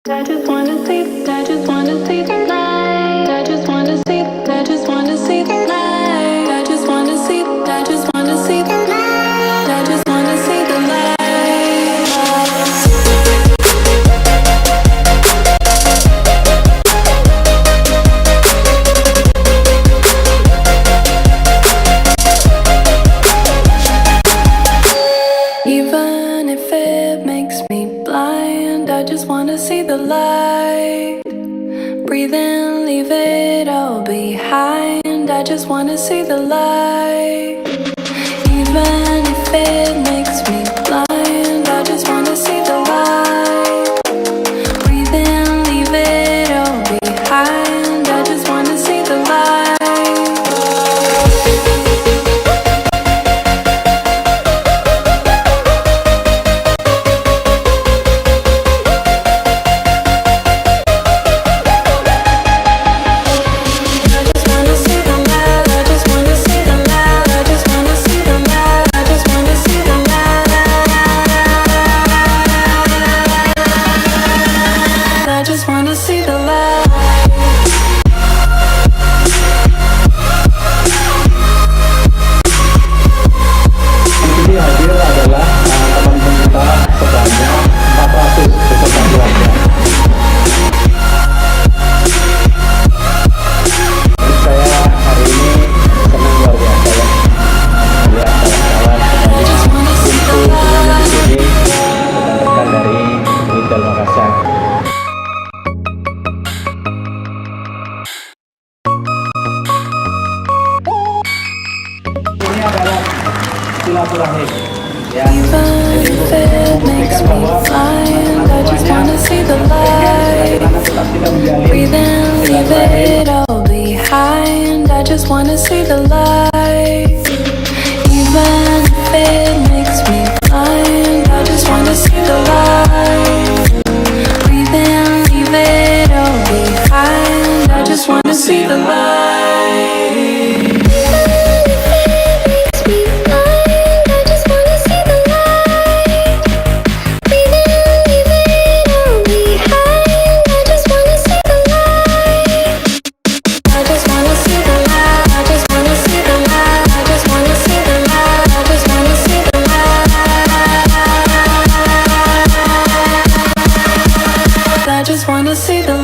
I just wanna see, I just wanna see the light. I just wanna see, I just wanna see the light. I just wanna see, I just wanna see the light. I just wanna see the light. Even if it makes me blind, I just wanna see the light. Breathe in, leave it all behind. I just wanna see the light. Even if it makes me blind, I just wanna see the light. Breathe in, leave it all behind. I just wanna see the light. I just wanna see the light. Ini hadir adalah teman-teman kita sebanyak 400 beserta keluarga. Jadi saya hari ini senang luar biasa ya, melihat kawan-kawan kembali kumpul di sini rekan-rekan dari Intel Makassar. Ini adalah silaturahim ya. Even if it makes me blind, I just wanna see the light. Breathe in, leave it all behind. I just wanna see the light. Even if it makes me blind, I just wanna see the light. Breathe in, leave it all behind. I just wanna see the light. I just wanna see the